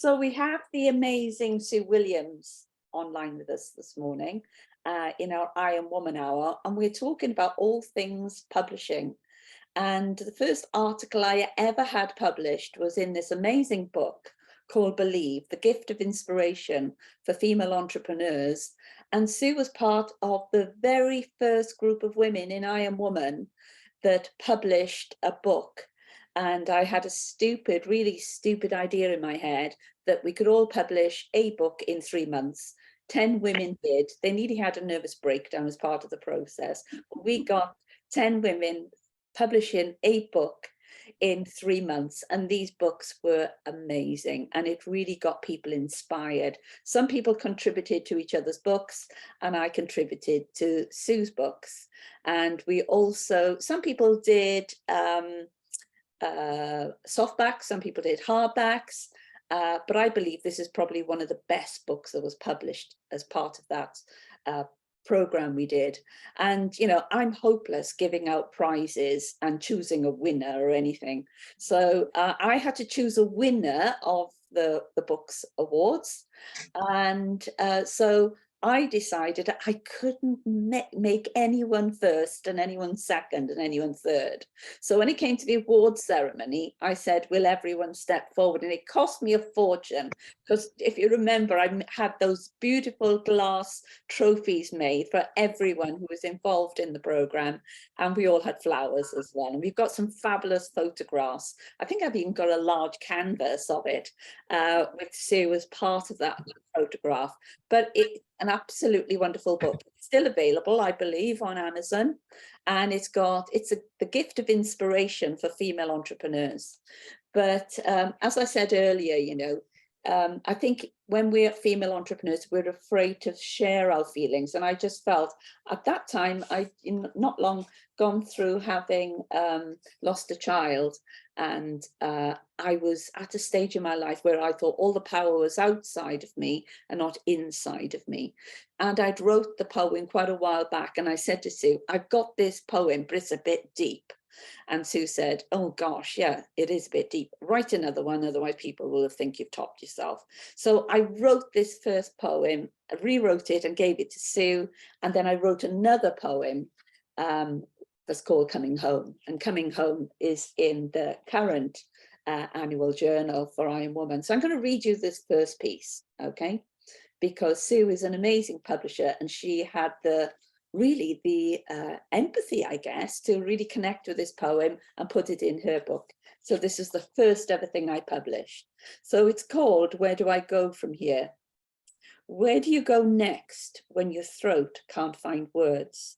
So we have the amazing Sue Williams online with us this morning in our I Am Woman Hour, and we're talking about all things publishing. And the first article I ever had published was in this amazing book called Believe, The Gift of Inspiration for Female Entrepreneurs. And Sue was part of the very first group of women in I Am Woman that published a book. And I had a stupid, really stupid idea in my head that we could all publish a book in 3 months. 10 women did. They nearly had a nervous breakdown as part of the process. We got 10 women publishing a book in 3 months, and these books were amazing, and it really got people inspired. Some people contributed to each other's books, and I contributed to Sue's books. And we also, some people did softbacks, some people did hardbacks, but I believe this is probably one of the best books that was published as part of that program we did. And you know, I'm hopeless giving out prizes and choosing a winner or anything, so I had to choose a winner of the books awards. And so I decided I couldn't make anyone first and anyone second and anyone third. So when it came to the award ceremony, I said, will everyone step forward? And it cost me a fortune, because if you remember, I had those beautiful glass trophies made for everyone who was involved in the program, and we all had flowers as well. And we've got some fabulous photographs. I think I've even got a large canvas of it with Sue as part of that photograph. But it's an absolutely wonderful book. It's still available, I believe, on Amazon, and it's the gift of inspiration for female entrepreneurs. But as I said earlier, you know, I think when we're female entrepreneurs, we're afraid to share our feelings. And I just felt at that time, not long gone through having lost a child. And I was at a stage in my life where I thought all the power was outside of me and not inside of me. And I'd wrote the poem quite a while back. And I said to Sue, I've got this poem, but it's a bit deep. And Sue said, oh gosh, yeah, it is a bit deep. Write another one, otherwise people will think you've topped yourself. So I wrote this first poem, I rewrote it and gave it to Sue. And then I wrote another poem that's called Coming Home. And Coming Home is in the current annual journal for I Am Woman. So I'm going to read you this first piece, okay? Because Sue is an amazing publisher, and she had the empathy, I guess, to really connect with this poem and put it in her book. So this is the first ever thing I published. So it's called Where Do I Go From Here? Where do you go next when your throat can't find words?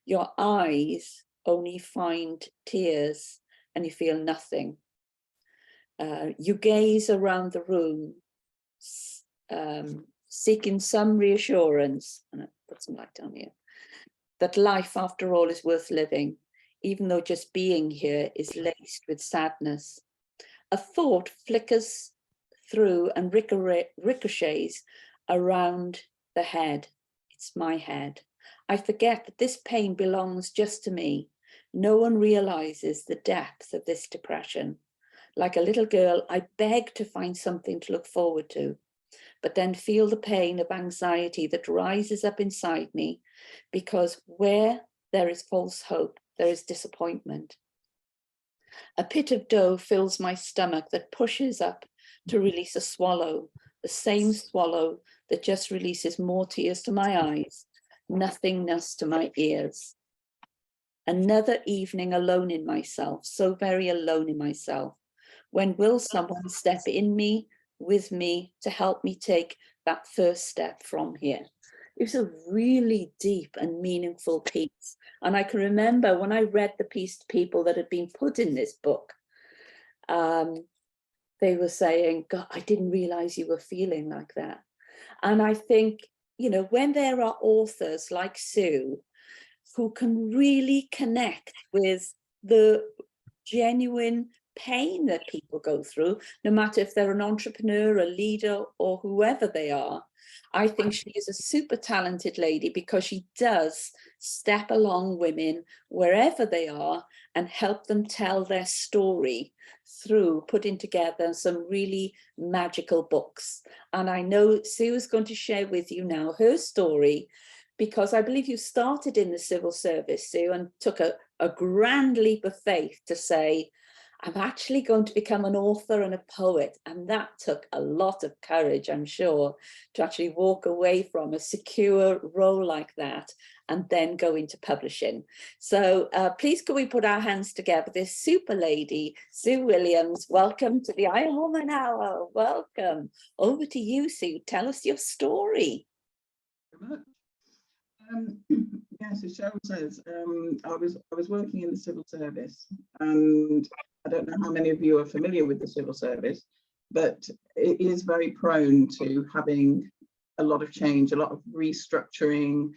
Your eyes only find tears and you feel nothing. You gaze around the room, seeking some reassurance, and I put some light down here, that life after all is worth living, even though just being here is laced with sadness. A thought flickers through and ricochets around the head. It's my head. I forget that this pain belongs just to me. No one realizes the depth of this depression. Like a little girl, I beg to find something to look forward to, but then feel the pain of anxiety that rises up inside me, because where there is false hope, there is disappointment. A pit of dough fills my stomach that pushes up to release a swallow, the same swallow that just releases more tears to my eyes, nothingness to my ears. Another evening alone in myself, so very alone in myself. When will someone step in me, with me, to help me take that first step from here? It was a really deep and meaningful piece. And I can remember when I read the piece to people that had been put in this book, they were saying, God, I didn't realize you were feeling like that. And I think, you know, when there are authors like Sue who can really connect with the genuine pain that people go through, no matter if they're an entrepreneur, a leader, or whoever they are. I think she is a super talented lady because she does step along women wherever they are and help them tell their story through putting together some really magical books. And I know Sue is going to share with you now her story, because I believe you started in the civil service, Sue, and took a grand leap of faith to say, I'm actually going to become an author and a poet. And that took a lot of courage, I'm sure, to actually walk away from a secure role like that and then go into publishing. So please can we put our hands together, this super lady, Sue Williams. Welcome to the Iron Woman Hour. Welcome. Over to you, Sue. Tell us your story. Yeah, so Cheryl says, I was working in the civil service, and I don't know how many of you are familiar with the civil service, but it is very prone to having a lot of change, a lot of restructuring,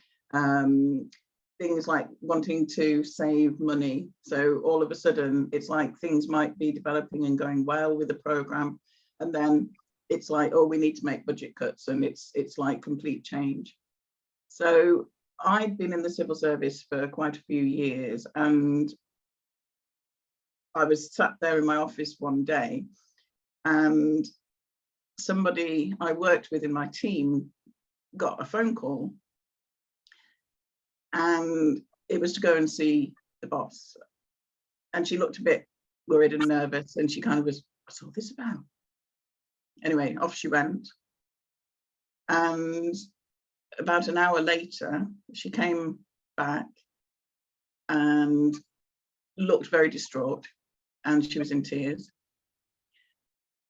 things like wanting to save money. So all of a sudden, it's like things might be developing and going well with the program, and then it's like, oh, we need to make budget cuts, and it's like complete change. So I'd been in the civil service for quite a few years, and I was sat there in my office one day, and somebody I worked with in my team got a phone call, and it was to go and see the boss. And she looked a bit worried and nervous, and she kind of was, what's all this about? Anyway, off she went. And about an hour later, she came back and looked very distraught, and she was in tears.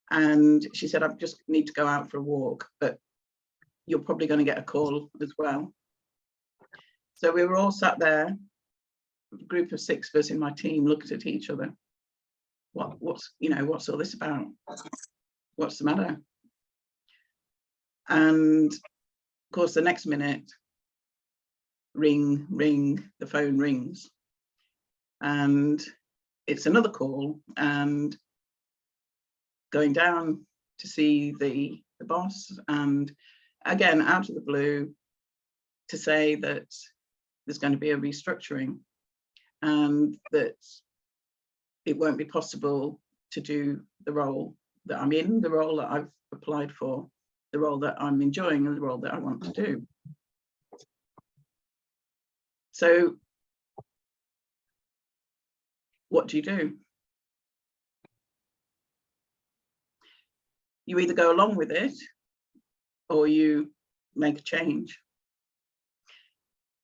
And she said, I just need to go out for a walk, but you're probably going to get a call as well. So we were all sat there, a group of 6 of us in my team, looked at each other. What's all this about? What's the matter? And of course, the next minute, ring, the phone rings, and it's another call, and going down to see the boss, and again, out of the blue, to say that there's going to be a restructuring and that it won't be possible to do the role that I'm in, the role that I've applied for, the role that I'm enjoying, and the role that I want to do. So what do? You either go along with it or you make a change.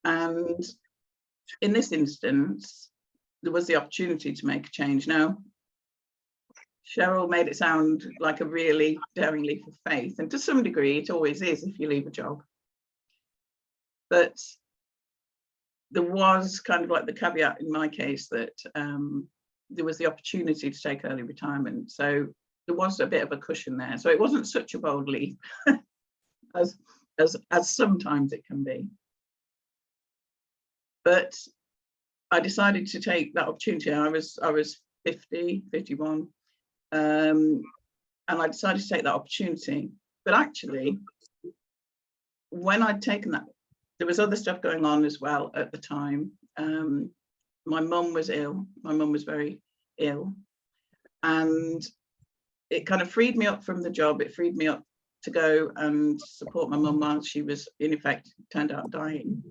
And in this instance, there was the opportunity to make a change. Now, Cheryl made it sound like a really daring leap of faith, and to some degree it always is if you leave a job. But there was kind of like the caveat in my case that there was the opportunity to take early retirement. So there was a bit of a cushion there. So it wasn't such a bold leap as sometimes it can be. But I decided to take that opportunity. I was 51, and I decided to take that opportunity. But actually, when I'd taken that, there was other stuff going on as well at the time. My mum was ill. My mum was very ill, and it kind of freed me up from the job. It freed me up to go and support my mum while she was, in effect, turned out dying.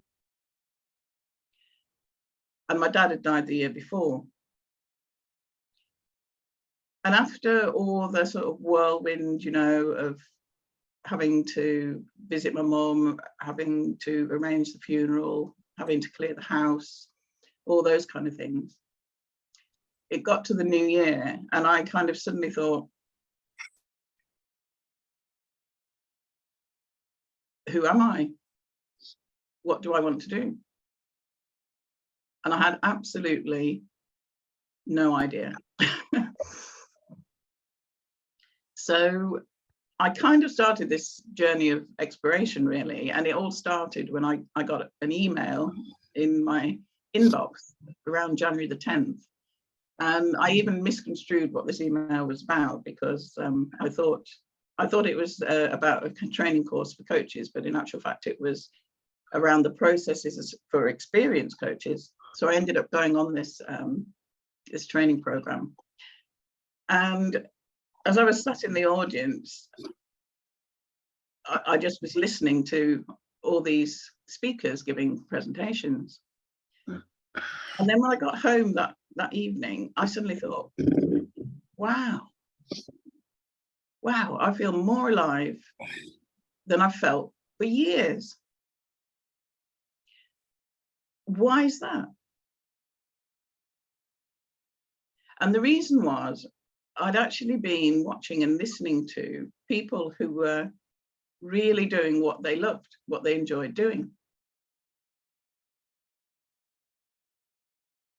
And my dad had died the year before. And after all the sort of whirlwind, of having to visit my mum, having to arrange the funeral, having to clear the house, all those kind of things, it got to the new year, and I kind of suddenly thought, who am I? What do I want to do? And I had absolutely no idea. So I kind of started this journey of exploration, really, and it all started when I got an email in my inbox around January the 10th, And I even misconstrued what this email was about, because I thought it was about a training course for coaches, but in actual fact it was around the processes for experienced coaches. So I ended up going on this this training program, and as I was sat in the audience, I just was listening to all these speakers giving presentations. And then when I got home that evening, I suddenly thought, wow, I feel more alive than I've felt for years. Why is that? And the reason was, I'd actually been watching and listening to people who were really doing what they loved, what they enjoyed doing.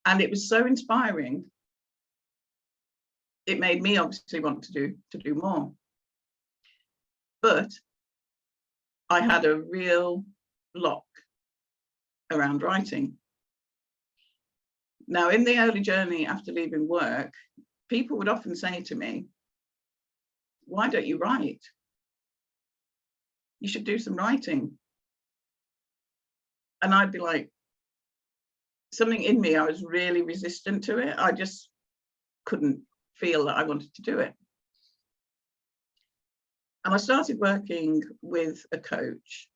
And it was so inspiring. It made me obviously want to do more. But I had a real block around writing. Now, in the early journey after leaving work, people would often say to me, why don't you write? You should do some writing. And I'd be like, something in me, I was really resistant to it. I just couldn't feel that I wanted to do it. And I started working with a coach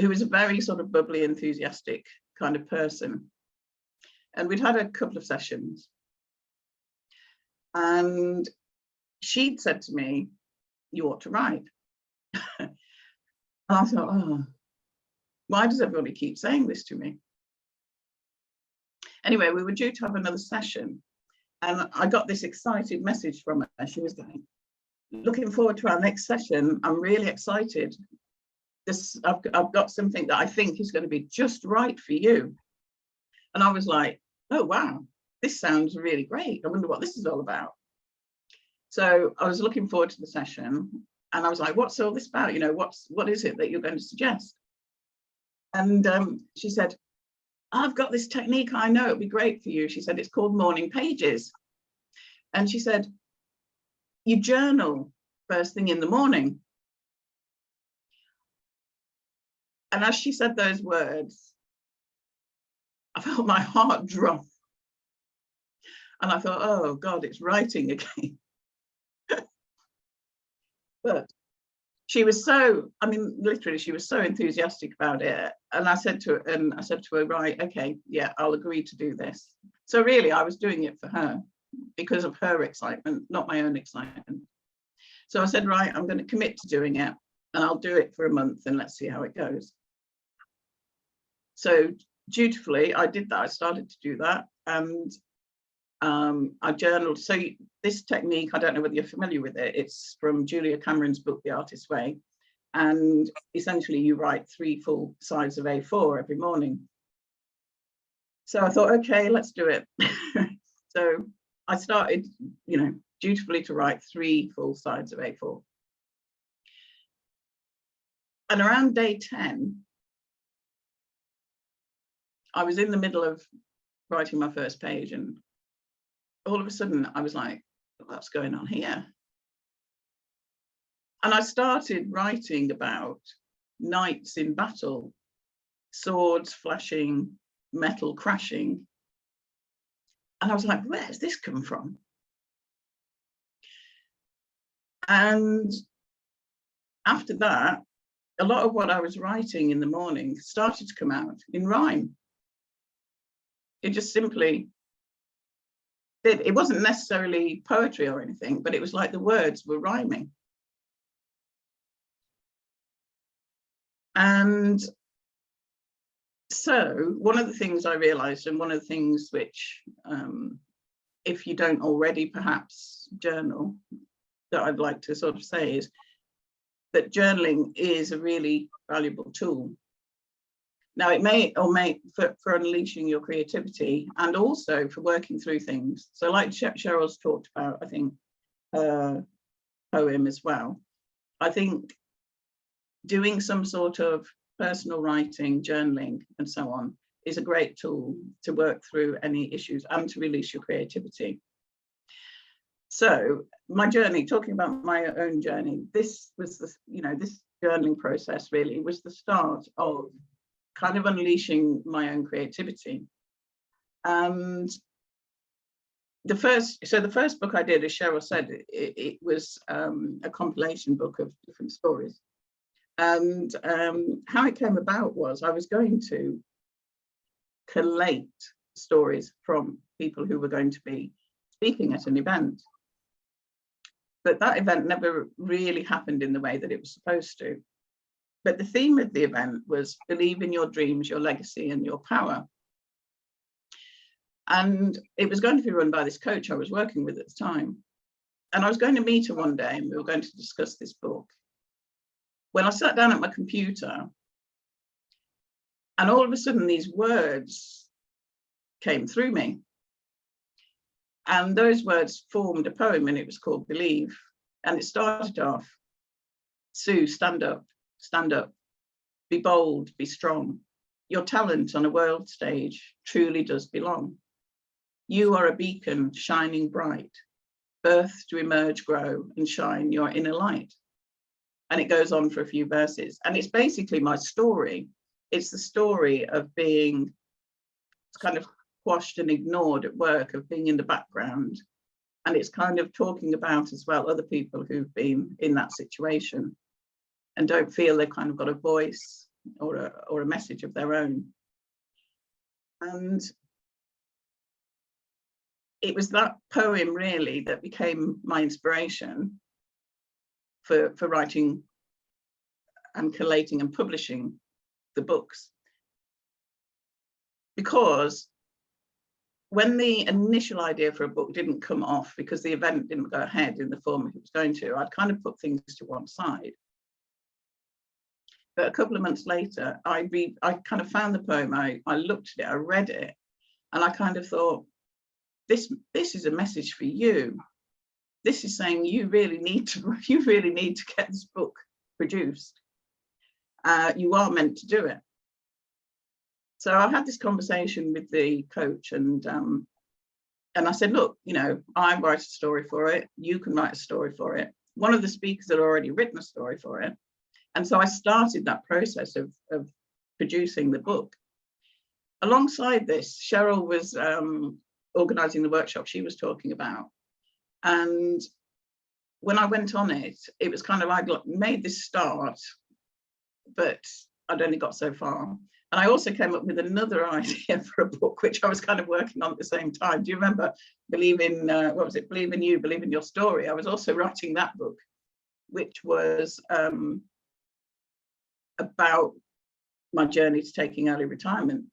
who was a very sort of bubbly, enthusiastic kind of person. And we'd had a couple of sessions. And she'd said to me, you ought to write. And I thought, oh, why does everybody keep saying this to me? Anyway, we were due to have another session. And I got this excited message from her. She was going, looking forward to our next session. I'm really excited. I've got something that I think is going to be just right for you. And I was like, oh, wow, this sounds really great. I wonder what this is all about. So I was looking forward to the session, and I was like, what's all this about? You know, what is it that you're going to suggest? And she said, I've got this technique. I know it'd be great for you. She said, it's called morning pages. And she said, you journal first thing in the morning. And as she said those words, I felt my heart drop. And I thought, oh God, it's writing again. But she was so, I mean, literally, she was so enthusiastic about it. And I said to her, right, okay, yeah, I'll agree to do this. So really, I was doing it for her because of her excitement, not my own excitement. So I said, right, I'm going to commit to doing it, and I'll do it for a month, and let's see how it goes. So dutifully, I did that. I started to do that, and I journaled. So this technique, I don't know whether you're familiar with it. It's from Julia Cameron's book, The Artist's Way. And essentially you write 3 full sides of A4 every morning. So I thought, okay, let's do it. So I started, you know, dutifully to write 3 full sides of A4. And around day 10, I was in the middle of writing my first page, and all of a sudden I was like, what's going on here? And I started writing about knights in battle, swords flashing, metal crashing. And I was like, where has this come from? And after that, a lot of what I was writing in the morning started to come out in rhyme. It just simply did. It wasn't necessarily poetry or anything, but it was like the words were rhyming. And so one of the things I realized, and one of the things which, if you don't already perhaps journal, that I'd like to sort of say is that journaling is a really valuable tool. Now, it may for unleashing your creativity, and also for working through things. So like Cheryl's talked about, I think, poem as well. I think doing some sort of personal writing, journaling, and so on is a great tool to work through any issues and to release your creativity. So my journey, talking about my own journey, this was the, this journaling process really was the start of kind of unleashing my own creativity. And the first book I did, as Cheryl said, it was a compilation book of different stories. And how it came about was I was going to collate stories from people who were going to be speaking at an event. But that event never really happened in the way that it was supposed to. But the theme of the event was believe in your dreams, your legacy, and your power. And it was going to be run by this coach I was working with at the time. And I was going to meet her one day and we were going to discuss this book. When I sat down at my computer, and all of a sudden these words came through me. And those words formed a poem, and it was called Believe. And it started off, Sue, stand up, be bold, be strong. Your talent on a world stage truly does belong. You are a beacon shining bright, birth to emerge, grow and shine your inner light. And it goes on for a few verses. And it's basically my story. It's the story of being kind of quashed and ignored at work, of being in the background. And it's kind of talking about as well other people who've been in that situation and don't feel they've kind of got a voice or a message of their own. And it was that poem really that became my inspiration for writing and collating and publishing the books. Because when the initial idea for a book didn't come off because the event didn't go ahead in the form it was going to, I'd kind of put things to one side. But a couple of months later, I kind of found the poem, I looked at it, I read it, and I kind of thought, this is a message for you. This is saying you really need to get this book produced. You are meant to do it. So I had this conversation with the coach, and I said, look, I write a story for it. You can write a story for it. One of the speakers had already written a story for it. And so I started that process of producing the book. Alongside this, Cheryl was organising the workshop she was talking about. And when I went on it, it was kind of, I'd made this start, but I'd only got so far. And I also came up with another idea for a book, which I was kind of working on at the same time. Do you remember Believe in, what was it? Believe in You, Believe in Your Story. I was also writing that book, which was about my journey to taking early retirement.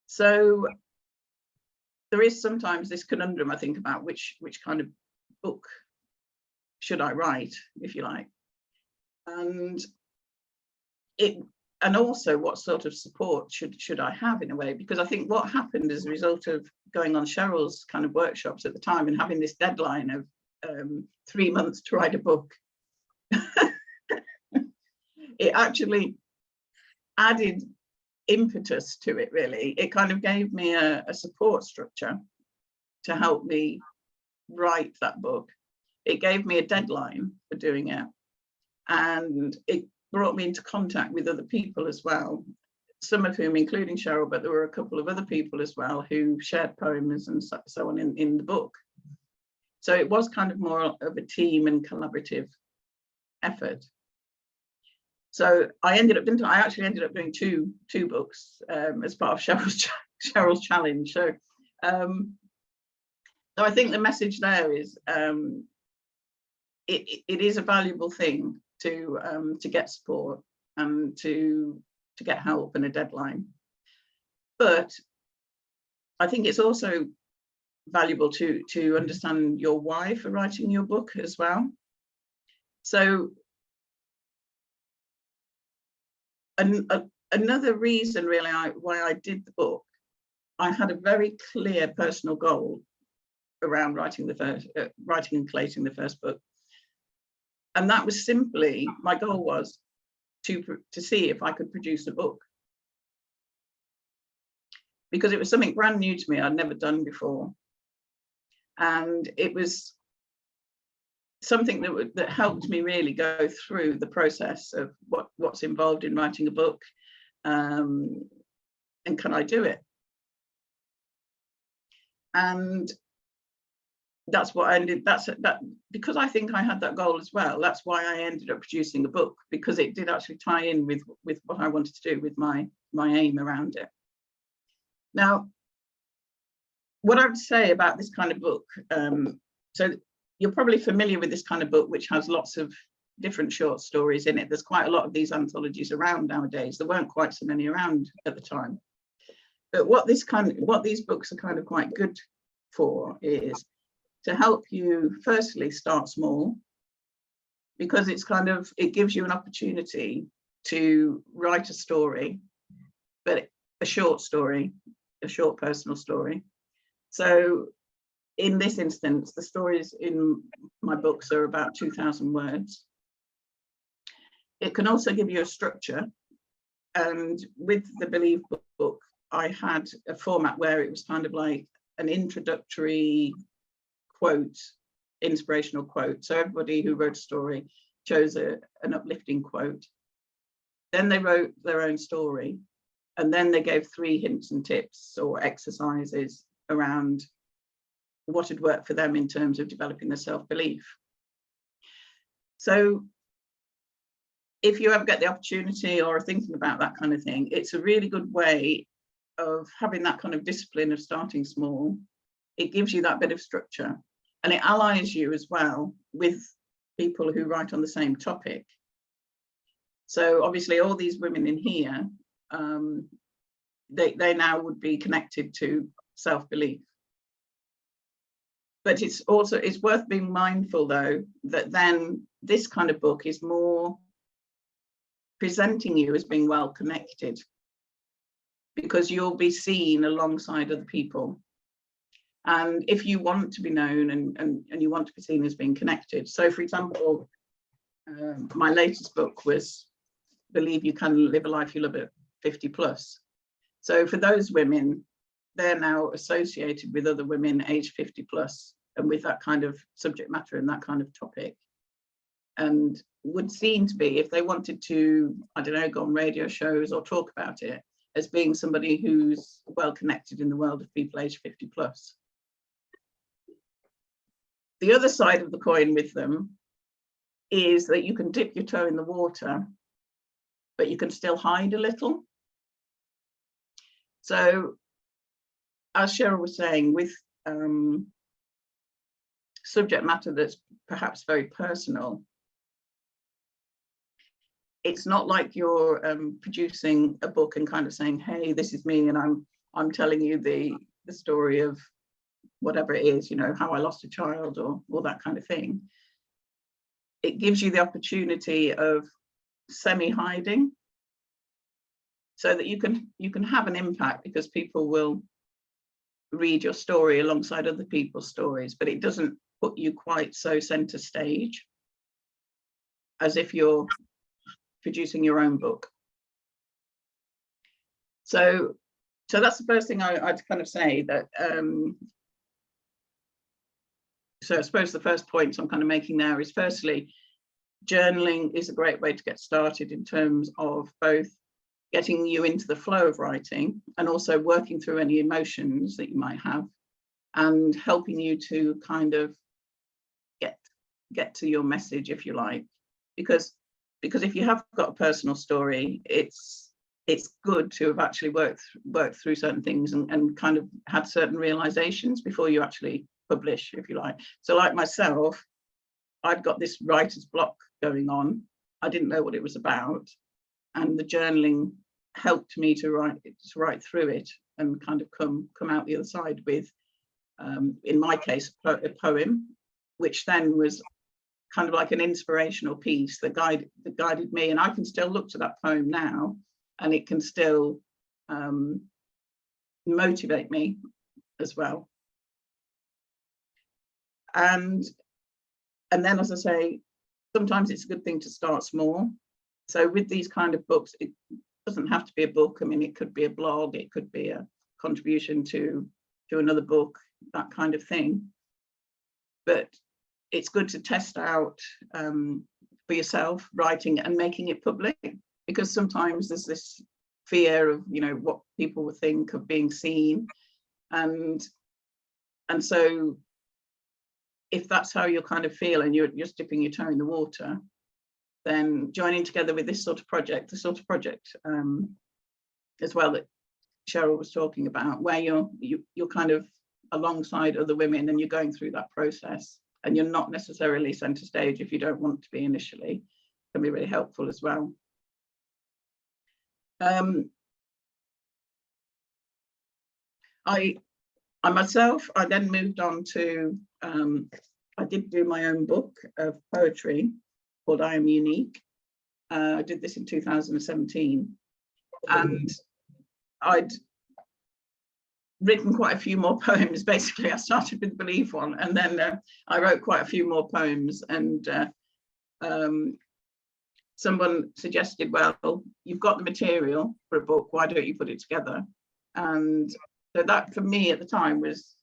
So there is sometimes this conundrum, I think, about which kind of book should I write, if you like. And also what sort of support should I have, in a way, because I think what happened as a result of going on Cheryl's kind of workshops at the time and having this deadline of 3 months to write a book, it actually added impetus to it, really. It kind of gave me a support structure to help me write that book. It gave me a deadline for doing it, and it brought me into contact with other people as well, some of whom, including Cheryl, but there were a couple of other people as well who shared poems and so on in the book. So it was kind of more of a team and collaborative effort. So I actually ended up doing two books as part of Cheryl's challenge. So I think the message there is it is a valuable thing to get support and to get help and a deadline. But I think it's also valuable to understand your why for writing your book as well. So another reason really why I did the book, I had a very clear personal goal around writing and collating the first book. And that was simply, my goal was to see if I could produce a book. because it was something brand new to me, I'd never done before. And it was something that helped me really go through the process of what's involved in writing a book, and can I do it? And that's what I ended, that because I think I had that goal as well. That's why I ended up producing a book, because it did actually tie in with what I wanted to do, with my aim around it. Now, what I would say about this kind of book, so you're probably familiar with this kind of book, which has lots of different short stories in it. There's quite a lot of these anthologies around nowadays. There weren't quite so many around at the time. But what these books are kind of quite good for is to help you firstly start small, because it gives you an opportunity to write a story, but a short story, a short personal story. So in this instance, the stories in my books are about 2,000 words. It can also give you a structure. And with the Believe book, I had a format where it was kind of like an introductory quote, inspirational quote. So everybody who wrote a story chose an uplifting quote. Then they wrote their own story. And then they gave 3 hints and tips or exercises around what had worked for them in terms of developing their self-belief. So if you ever get the opportunity or are thinking about that kind of thing, it's a really good way of having that kind of discipline of starting small. It gives you that bit of structure, and it allies you as well with people who write on the same topic. So obviously all these women in here, they now would be connected to self-belief. But it's worth being mindful though, that then this kind of book is more presenting you as being well connected, because you'll be seen alongside other people. And if you want to be known and you want to be seen as being connected. So for example, my latest book was Believe You Can Live a Life You Love at 50 plus. So for those women, they're now associated with other women aged 50 plus and with that kind of subject matter and that kind of topic. And would seem to be, if they wanted to, I don't know, go on radio shows or talk about it, as being somebody who's well connected in the world of people aged 50 plus. The other side of the coin with them is that you can dip your toe in the water, but you can still hide a little. So, as Cheryl was saying, with subject matter that's perhaps very personal, it's not like you're producing a book and kind of saying, hey, this is me, and I'm telling you the story of whatever it is, you know, how I lost a child or that kind of thing. It gives you the opportunity of semi-hiding, so that you can have an impact, because people will read your story alongside other people's stories, but it doesn't put you quite so center stage as if you're producing your own book. So that's the first thing I'd kind of say, that so I suppose the first point I'm kind of making there is, firstly, journaling is a great way to get started in terms of both getting you into the flow of writing and also working through any emotions that you might have, and helping you to kind of get to your message, if you like, because if you have got a personal story, it's good to have actually worked through certain things and kind of had certain realizations before you actually publish, if you like. So like myself, I'd got this writer's block going on. I didn't know what it was about, and the journaling helped me to write through it and kind of come out the other side with, in my case, a poem, which then was kind of like an inspirational piece that guided me. And I can still look to that poem now, and it can still motivate me as well. And then, as I say, sometimes it's a good thing to start small. So with these kind of books, it doesn't have to be a book. I mean, it could be a blog, it could be a contribution to another book, that kind of thing. But it's good to test out for yourself, writing and making it public, because sometimes there's this fear of, you know, what people will think of being seen. And so if that's how you kind of feel and you're dipping your toe in the water, then joining together with this sort of project, as well that Cheryl was talking about, where you're kind of alongside other women and you're going through that process, and you're not necessarily centre stage if you don't want to be initially, can be really helpful as well. I myself, I then moved on to, I did do my own book of poetry called I Am Unique. I did this in 2017, and I'd written quite a few more poems. Basically, I started with the Believe one, and then I wrote quite a few more poems, and someone suggested, well, you've got the material for a book, why don't you put it together? And so that for me at the time was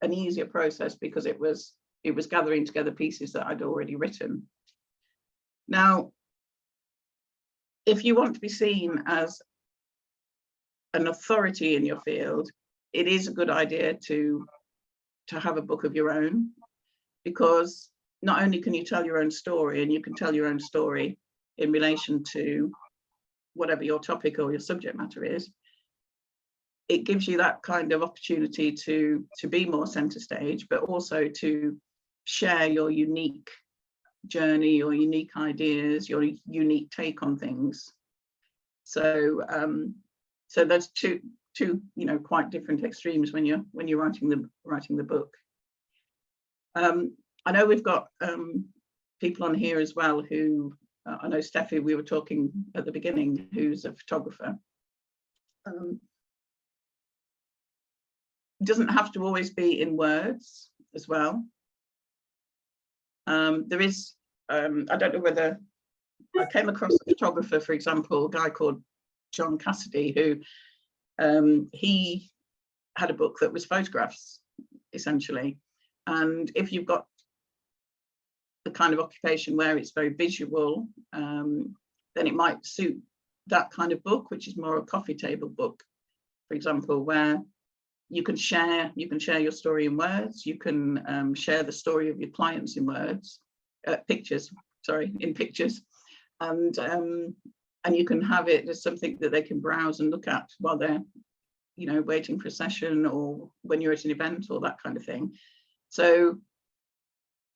an easier process, because it was gathering together pieces that I'd already written. Now, if you want to be seen as an authority in your field, it is a good idea to have a book of your own, because not only can you tell your own story, and you can tell your own story in relation to whatever your topic or your subject matter is, it gives you that kind of opportunity to be more centre stage, but also to share your unique journey, your unique ideas, your unique take on things. So so there's two you know, quite different extremes when you're writing the book. I know we've got people on here as well who I know Steffi, we were talking at the beginning, who's a photographer. It doesn't have to always be in words as well. There is, I don't know whether I came across a photographer, for example, a guy called John Cassidy, who he had a book that was photographs, essentially. And if you've got the kind of occupation where it's very visual, then it might suit that kind of book, which is more a coffee table book, for example, where you can share your story in words, you can share the story of your clients in words, in pictures, and you can have it as something that they can browse and look at while they're, you know, waiting for a session, or when you're at an event, or that kind of thing. So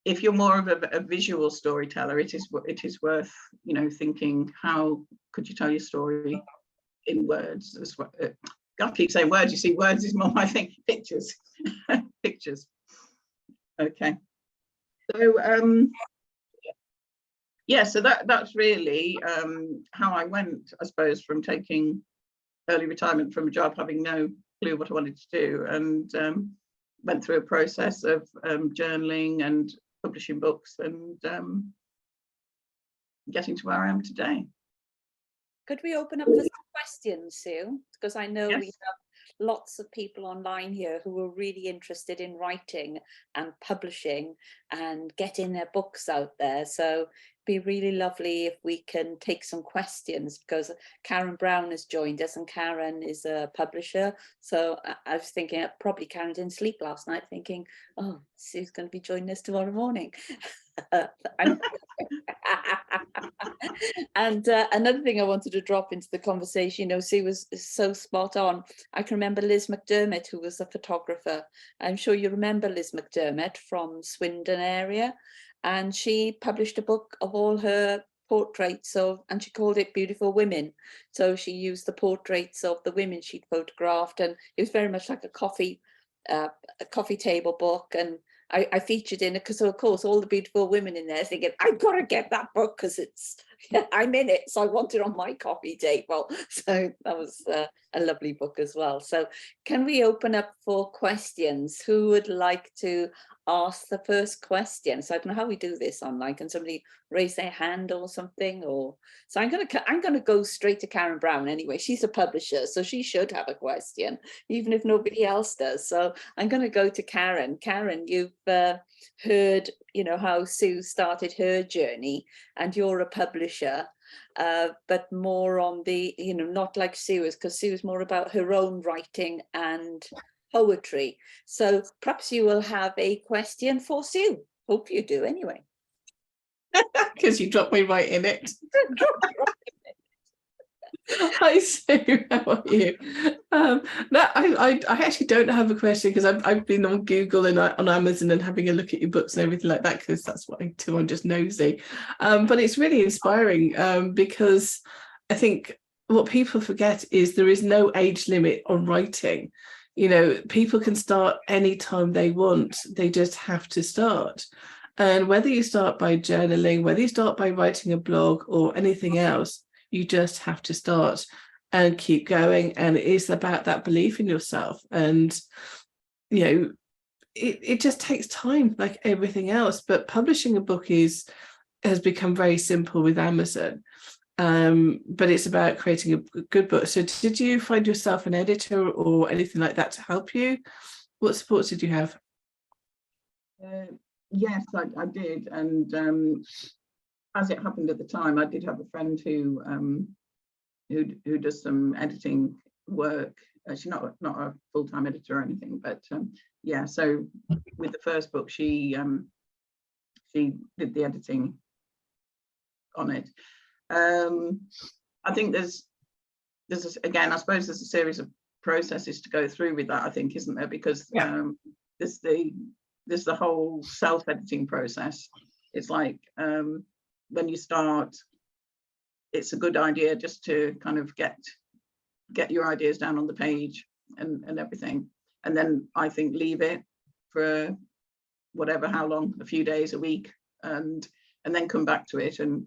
if you're more of a visual storyteller, it is worth, you know, thinking, how could you tell your story in words as well? I keep saying words, you see, words is more my thing. Pictures. Pictures. Okay. So yeah, so that's really how I went, I suppose, from taking early retirement from a job, having no clue what I wanted to do, and went through a process of journaling and publishing books, and getting to where I am today. Could we open up for some questions, Sue? Because I know Yes. we have lots of people online here who are really interested in writing and publishing and getting their books out there. So it'd be really lovely if we can take some questions, because Karen Brown has joined us, and Karen is a publisher. So I was thinking, probably Karen didn't sleep last night thinking, oh, Sue's going to be joining us tomorrow morning. And another thing I wanted to drop into the conversation, you know, Sue was so spot on. I can remember Liz McDermott, who was a photographer. I'm sure you remember Liz McDermott from Swindon area, and she published a book of all her portraits of, and she called it Beautiful Women. So she used the portraits of the women she'd photographed, and it was very much like a coffee table book. And I featured in it because, of course, all the beautiful women in there, thinking, I've got to get that book because it's I'm in it, so I want it on my coffee table. So that was a lovely book as well. So can we open up for questions? Who would like to ask the first question? So I don't know how we do this online. Can somebody raise their hand or something? Or so I'm gonna go straight to Karen Brown anyway. She's a publisher, so she should have a question, even if nobody else does. So I'm going to go to Karen. Karen, you've heard, you know, how Sue started her journey, and you're a publisher, but more on the, you know, not like Sue is, because Sue is more about her own writing and poetry. So perhaps you will have a question for Sue. Hope you do anyway. Because you dropped me right in it. Hi Sue, how are you? No, I actually don't have a question, because I've been on Google and on Amazon and having a look at your books and everything like that, because that's what I do. I'm just nosy. But it's really inspiring, because I think what people forget is there is no age limit on writing. You know, people can start anytime they want. They just have to start. And whether you start by journaling, whether you start by writing a blog or anything else, you just have to start and keep going. And it is about that belief in yourself. And, you know, it just takes time, like everything else. But publishing a book has become very simple with Amazon. But it's about creating a good book. So did you find yourself an editor or anything like that to help you? What supports did you have? Yes, I did. And as it happened at the time, I did have a friend who does some editing work. She's not a full-time editor or anything, but yeah. So with the first book, she did the editing on it. I think there's again, I suppose there's a series of processes to go through with that, I think, isn't there? Because there's the whole self-editing process. It's like when you start, it's a good idea just to kind of get your ideas down on the page and everything, and then I think leave it for whatever, how long, a few days, a week, and then come back to it. And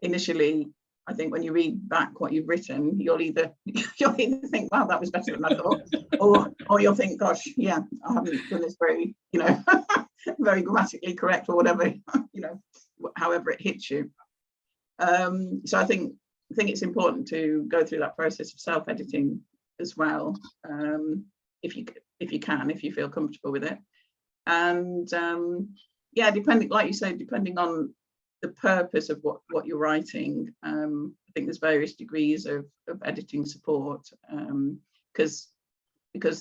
initially, I think when you read back what you've written, you'll either think, wow, that was better than I thought, or you'll think, gosh, yeah, I haven't done this very, you know, very grammatically correct, or whatever, you know, however it hits you. So I think it's important to go through that process of self-editing as well, if you can, if you feel comfortable with it. And yeah, depending, like you say, depending on the purpose of what you're writing, I think there's various degrees of editing support, because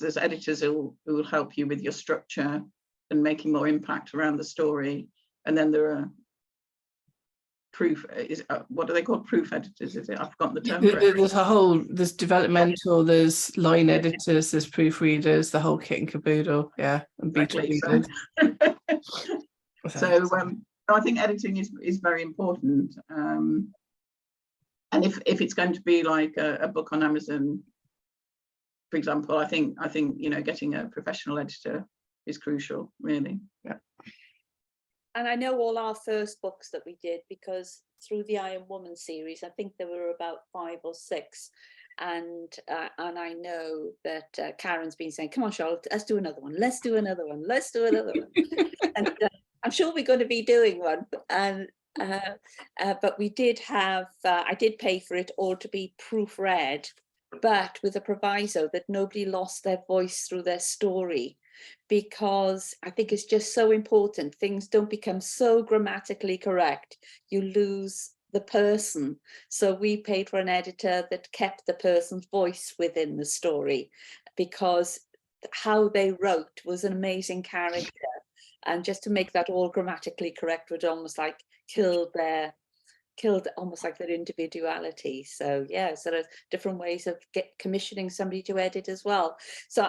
there's editors who will help you with your structure and making more impact around the story, and then there are what are they called? Proof editors, is it? I've forgotten the term. There's developmental, there's line editors, there's proofreaders, the whole kit and caboodle, yeah, and beta readers. So I think editing is very important, and if it's going to be like a book on Amazon, for example, I think you know, getting a professional editor is crucial, really. Yeah. And I know all our first books that we did, because through the Iron Woman series, I think there were about 5 or 6. And I know that Karen's been saying, come on, Charlotte, let's do another one. Let's do another one. Let's do another one. And I'm sure we're going to be doing one. And but we did have, I did pay for it all to be proofread, but with a proviso that nobody lost their voice through their story. Because I think it's just so important. Things don't become so grammatically correct. You lose the person. So we paid for an editor that kept the person's voice within the story, because how they wrote was an amazing character. And just to make that all grammatically correct would almost like killed almost like their individuality. So yeah, so there's different ways of commissioning somebody to edit as well. So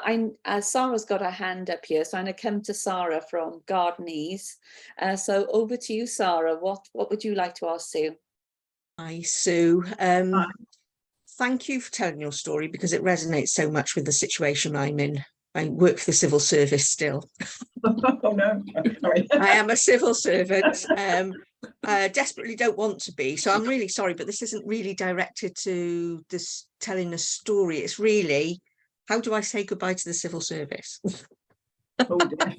Sarah's got her hand up here, so I'm going to come to Sarah from Gardenese. So over to you, Sarah. What would you like to ask Sue? Hi, Sue. Thank you for telling your story, because it resonates so much with the situation I'm in. I work for the civil service still. Oh no, sorry. I am a civil servant, desperately don't want to be. So I'm really sorry, but this isn't really directed to this telling a story. It's really, how do I say goodbye to the civil service? Oh dear.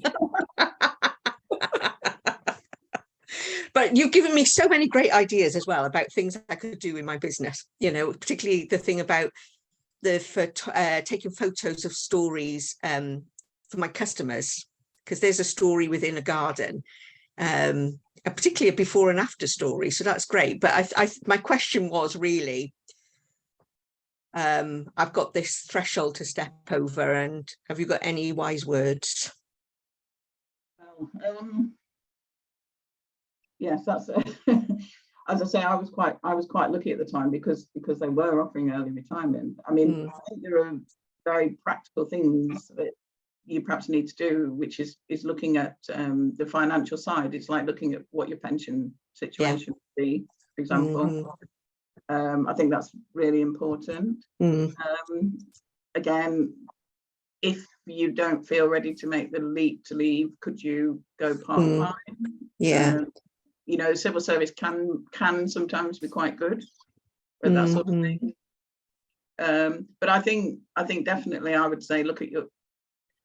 But you've given me so many great ideas as well about things I could do in my business, you know, particularly the thing about taking photos of stories for my customers, because there's a story within a garden, and particularly a before and after story. So that's great. But my question was really, I've got this threshold to step over, and have you got any wise words? Well, yes, that's as I say, I was quite lucky at the time because they were offering early retirement. I mean, I think there are very practical things that you perhaps need to do, which is looking at the financial side. It's like looking at what your pension situation would be, for example. I think that's really important. Again, if you don't feel ready to make the leap to leave, could you go part-time? You know, civil service can sometimes be quite good at that sort of thing. But I think definitely I would say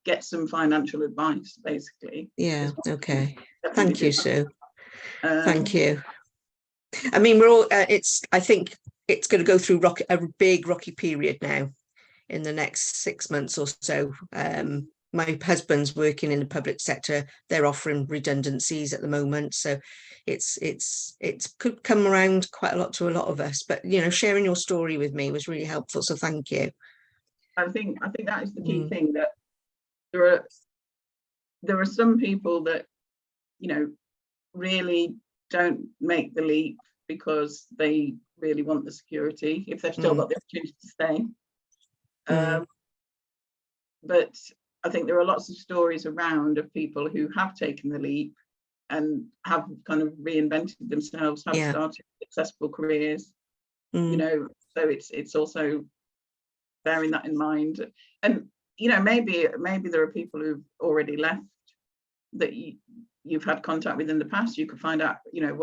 get some financial advice, basically. Yeah, okay. Definitely Thank you, Sue. Thank you. you. I mean, we're all, I think it's going to go through a big rocky period now in the next 6 months or so. My husband's working in the public sector. They're offering redundancies at the moment. So it's could come around quite a lot to a lot of us. But, you know, sharing your story with me was really helpful. So thank you. I think that is the key thing, that there are some people that, you know, really don't make the leap because they really want the security, if they've still got the opportunity to stay. But I think there are lots of stories around of people who have taken the leap and have kind of reinvented themselves, have started successful careers, you know, so it's also bearing that in mind. And, you know, maybe there are people who've already left that you've had contact with in the past. You could find out, you know,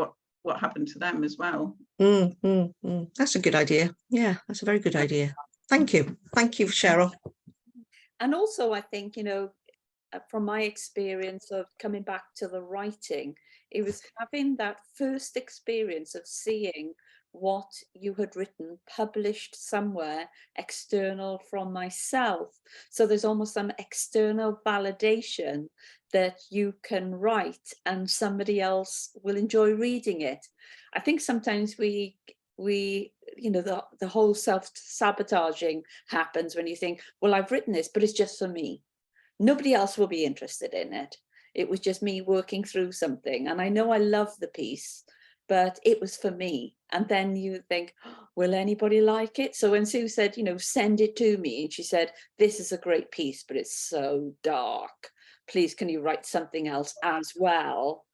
what happened to them as well. That's a good idea. Yeah, that's a very good idea. Thank you, Cheryl. And also, I think, you know, from my experience of coming back to the writing, it was having that first experience of seeing what you had written published somewhere external from myself. So there's almost some external validation that you can write and somebody else will enjoy reading it. I think sometimes we you know, the whole self-sabotaging happens when you think, well, I've written this, but it's just for me. Nobody else will be interested in it. It was just me working through something. And I know I love the piece, but it was for me. And then you think, oh, will anybody like it? So when Sue said, you know, send it to me, and she said, this is a great piece, but it's so dark. Please, can you write something else as well?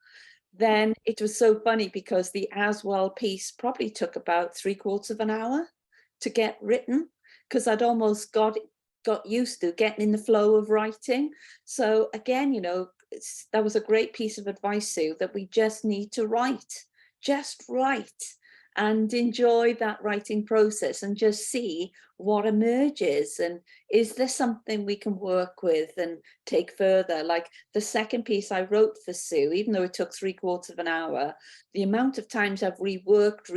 Then it was so funny because the as well piece probably took about 3/4 of an hour to get written, because I'd almost got used to getting in the flow of writing. So again, you know, that was a great piece of advice, Sue, that we just need to just write and enjoy that writing process and just see what emerges. And is there something we can work with and take further? Like the second piece I wrote for Sue, even though it took 3/4 of an hour, the amount of times I've reworked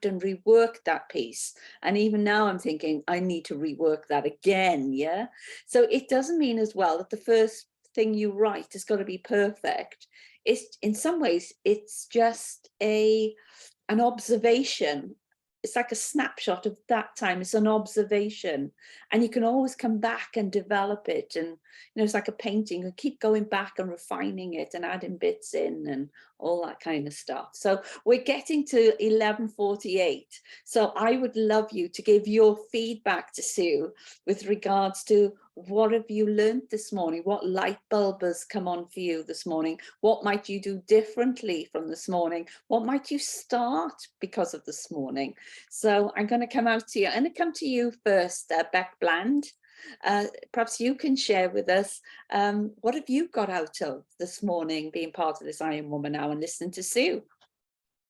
and reworked that piece. And even now I'm thinking I need to rework that again. Yeah. So it doesn't mean as well that the first thing you write is going to be perfect. It's in some ways, it's just an observation. It's like a snapshot of that time. It's an observation, and you can always come back and develop it. And, you know, it's like a painting, you keep going back and refining it and adding bits in and all that kind of stuff. So we're getting to 11:48. So I would love you to give your feedback to Sue with regards to what have you learned this morning? What light bulb has come on for you this morning? What might you do differently from this morning? What might you start because of this morning? So I'm going to come out to you. I'm going to come to you first, Beck Bland. Perhaps you can share with us, what have you got out of this morning being part of this Iron Woman Hour and listening to Sue?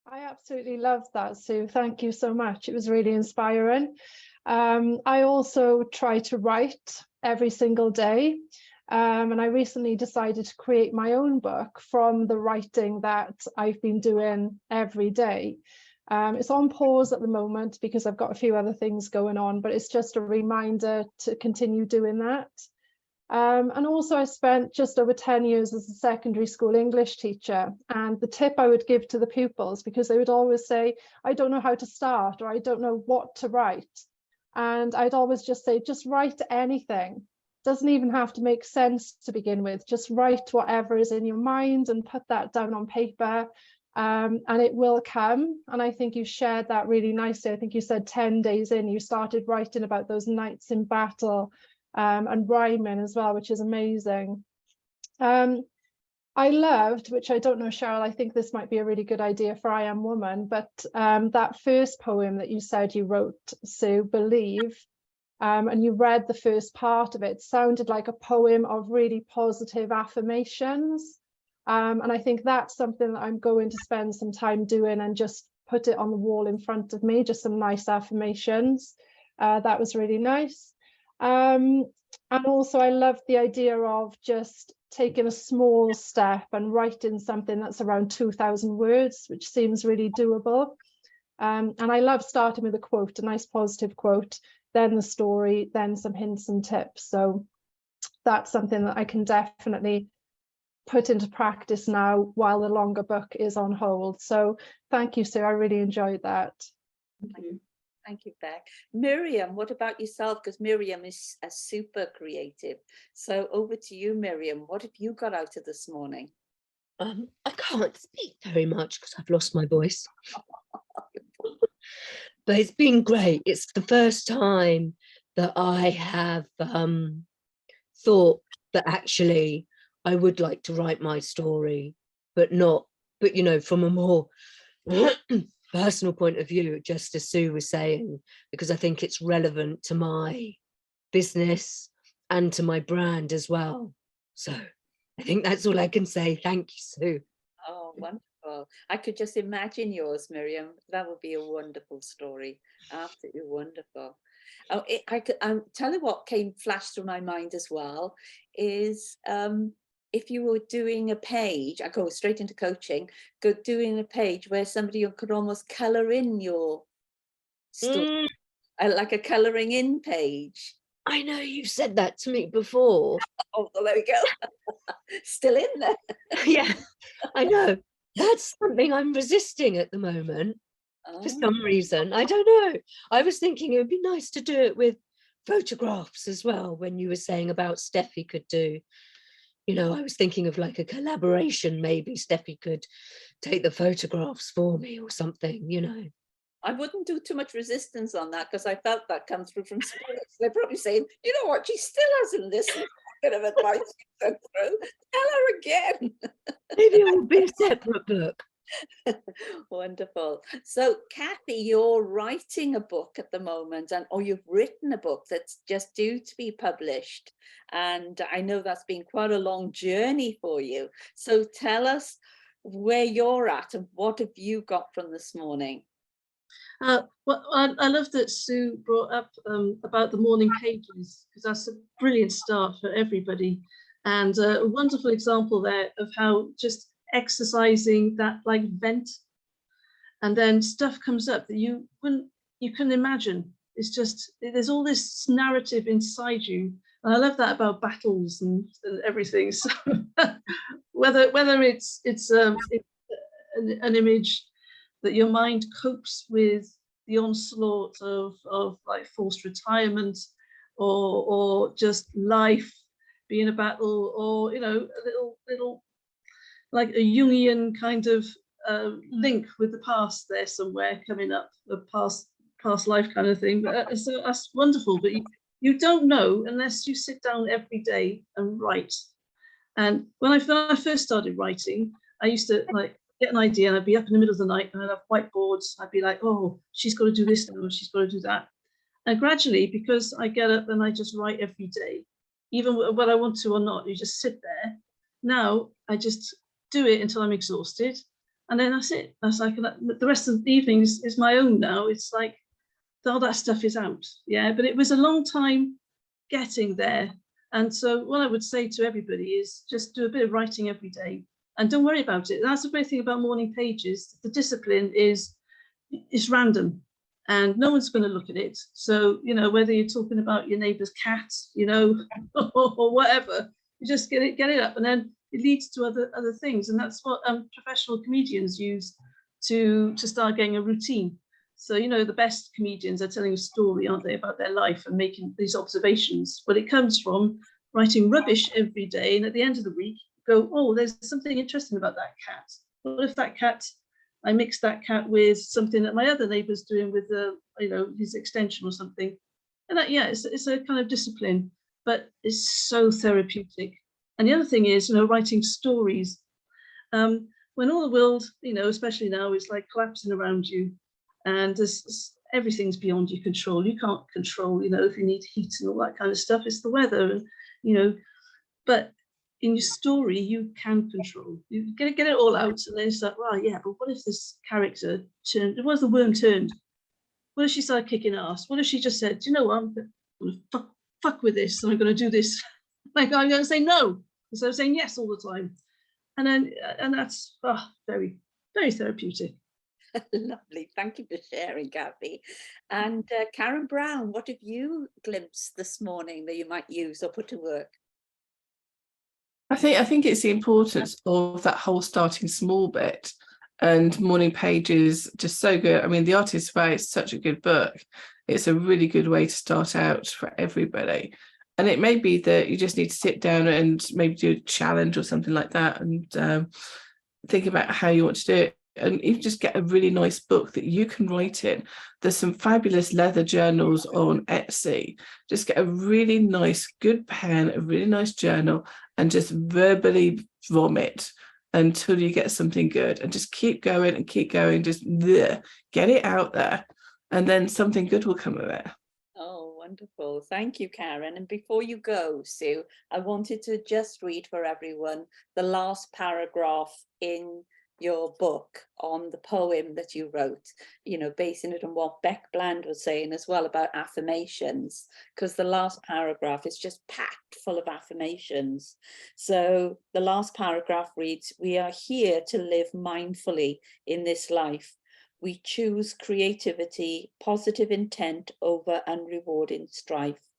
I absolutely loved that, Sue. Thank you so much. It was really inspiring. I also try to write every single day. And I recently decided to create my own book from the writing that I've been doing every day. It's on pause at the moment because I've got a few other things going on, but it's just a reminder to continue doing that. And also I spent just over 10 years as a secondary school English teacher, and the tip I would give to the pupils, because they would always say, I don't know how to start, or I don't know what to write. And I'd always just say, just write anything. Doesn't even have to make sense to begin with. Just write whatever is in your mind and put that down on paper, and it will come. And I think you shared that really nicely. I think you said 10 days in, you started writing about those nights in battle, and rhyming as well, which is amazing. I loved, which I don't know, Cheryl, I think this might be a really good idea for I Am Woman, but that first poem that you said you wrote, Sue, Believe, and you read the first part of it, sounded like a poem of really positive affirmations. And I think that's something that I'm going to spend some time doing and just put it on the wall in front of me, just some nice affirmations. That was really nice. And also I love the idea of just taking a small step and writing something that's around 2,000 words, which seems really doable. And I love starting with a quote, a nice positive quote, then the story, then some hints and tips. So that's something that I can definitely put into practice now while the longer book is on hold. So thank you, Sue. I really enjoyed that. Thank you. Thank you, Beck. Miriam, what about yourself? Because Miriam is a super creative. So over to you, Miriam. What have you got out of this morning? I can't speak very much because I've lost my voice. But it's been great. It's the first time that I have thought that actually I would like to write my story, but you know, from a more personal point of view, just as Sue was saying, because I think it's relevant to my business and to my brand as well. So I think that's all I can say. Thank you, Sue. Oh, wonderful. I could just imagine yours, Miriam. That would be a wonderful story. Absolutely wonderful. Oh, I could tell you what flashed through my mind as well is if you were doing a page, I go straight into coaching, doing a page where somebody could almost color in your story, like a coloring in page. I know you said that to me before. Oh, well, there we go. Still in there. Yeah, I know. That's something I'm resisting at the moment for some reason. I don't know. I was thinking it would be nice to do it with photographs as well. When you were saying about Steffi could do, you know, I was thinking of like a collaboration. Maybe Steffi could take the photographs for me or something, you know. I wouldn't do too much resistance on that because I felt that come through from spirits. They're probably saying, you know what, she still hasn't listened to a bit of advice you sent through. Tell her again. Maybe it will be a separate book. Wonderful. So Kathy, you're writing a book at the moment, or you've written a book that's just due to be published. And I know that's been quite a long journey for you. So tell us where you're at and what have you got from this morning? Well, I love that Sue brought up about the morning pages, because that's a brilliant start for everybody, and a wonderful example there of how just exercising that like vent, and then stuff comes up that you can imagine. It's just, there's all this narrative inside you, and I love that about battles and everything. So whether it's an image that your mind copes with the onslaught of like forced retirement, or just life being a battle, or, you know, a little like a Jungian kind of link with the past there somewhere coming up, the past life kind of thing. But so that's wonderful, but you don't know unless you sit down every day and write. And when I first started writing, I used to like get an idea and I'd be up in the middle of the night and I'd have whiteboards. I'd be like, oh, she's got to do this now, she's got to do that. And gradually, because I get up and I just write every day, even whether I want to or not, you just sit there. Now I just do it until I'm exhausted. And then that's it. That's like the rest of the evening is my own now. It's like all that stuff is out. Yeah, but it was a long time getting there. And so what I would say to everybody is just do a bit of writing every day and don't worry about it. That's the great thing about morning pages. The discipline is random and no one's going to look at it. So, you know, whether you're talking about your neighbour's cat, you know, or whatever, you just get it up, and then it leads to other things. And that's what professional comedians use to start getting a routine. So, you know, the best comedians are telling a story, aren't they, about their life and making these observations. But it comes from writing rubbish every day. And at the end of the week, go, oh, there's something interesting about that cat. What if that cat, I mixed that cat with something that my other neighbour's doing with you know, his extension or something. And that, yeah, it's a kind of discipline, but it's so therapeutic. And the other thing is, you know, writing stories. When all the world, you know, especially now, is like collapsing around you, and everything's beyond your control. You can't control, you know, if you need heat and all that kind of stuff. It's the weather, and you know. But in your story, you can control. You get it all out, and then it's like, well, yeah, but what if this character turned? What if the worm turned? What if she started kicking ass? What if she just said, do you know what? I'm going to fuck with this, and I'm going to do this. Like I'm going to say no instead of saying yes all the time. And that's very, very therapeutic. Lovely. Thank you for sharing, Kathy. And Karen Brown, what have you glimpsed this morning that you might use or put to work? I think it's the importance of that whole starting small bit, and Morning Pages just so good. I mean, The Artist's Way is such a good book. It's a really good way to start out for everybody. And it may be that you just need to sit down and maybe do a challenge or something like that, and think about how you want to do it. And you just get a really nice book that you can write in. There's some fabulous leather journals on Etsy. Just get a really nice, good pen, a really nice journal, and just verbally vomit until you get something good. And just keep going and keep going. Just get it out there, and then something good will come of it. Oh, wonderful. Thank you, Karen. And before you go, Sue, I wanted to just read for everyone the last paragraph in your book on the poem that you wrote, you know, basing it on what Beck Bland was saying as well about affirmations, because the last paragraph is just packed full of affirmations. So the last paragraph reads, "We are here to live mindfully in this life. We choose creativity, positive intent over unrewarding strife.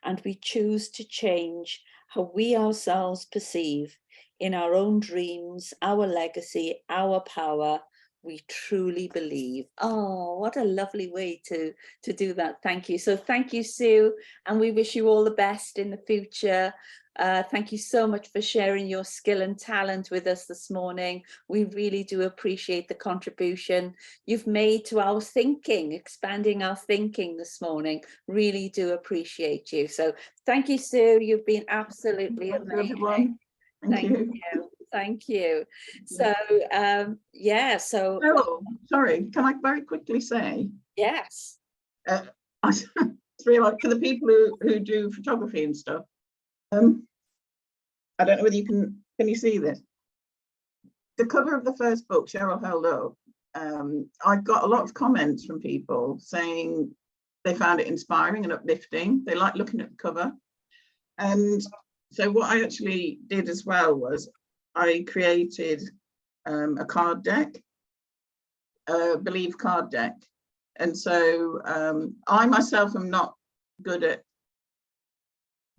And we choose to change how we ourselves perceive in our own dreams, our legacy, our power. We truly believe." Oh, what a lovely way to do that. Thank you. So thank you, Sue. And we wish you all the best in the future. Thank you so much for sharing your skill and talent with us this morning. We really do appreciate the contribution you've made to our thinking, expanding our thinking this morning. Really do appreciate you. So thank you, Sue. You've been absolutely amazing. Thank you. Thank you. So, yeah, so. Oh, sorry, can I very quickly say? Yes. I realised for the people who do photography and stuff, I don't know whether you can you see this? The cover of the first book, Cheryl held up, I got a lot of comments from people saying they found it inspiring and uplifting. They like looking at the cover. And so what I actually did as well was I created a card deck, Believe card deck. And so I myself am not good at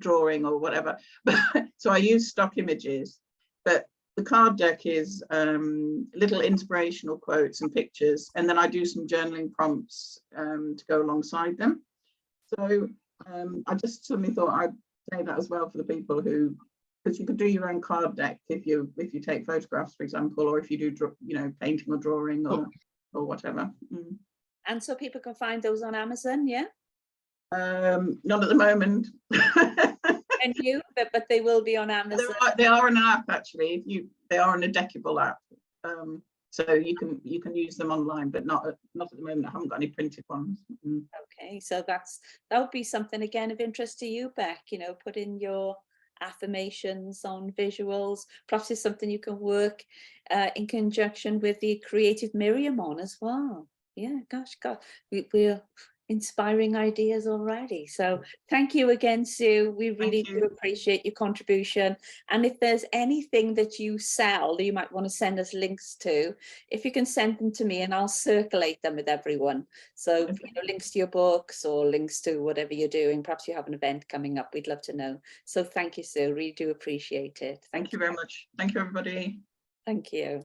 drawing or whatever, but so I use stock images, but the card deck is little inspirational quotes and pictures, and then I do some journaling prompts to go alongside them. So I just suddenly thought I'd say that as well for the people who, because you could do your own card deck if you take photographs, for example, or if you do painting or drawing or whatever. And so people can find those on Amazon, yeah? Not at the moment. And you, but they will be on Amazon. They are an app actually. They are an Deckable app, so you can use them online, but not at the moment. I haven't got any printed ones. Okay, so that would be something again of interest to you, Beck. You know, put in your affirmations on visuals. Perhaps it's something you can work in conjunction with the Creative Miriam on as well. Yeah, gosh, we're inspiring ideas already. So thank you again, Sue. We really do appreciate your contribution. And if there's anything that you sell that you might want to send us links to, if you can send them to me and I'll circulate them with everyone. So links to your books or links to whatever you're doing. Perhaps you have an event coming up. We'd love to know. So thank you, Sue. Really do appreciate it. Thank you very much. Thank you, everybody. Thank you.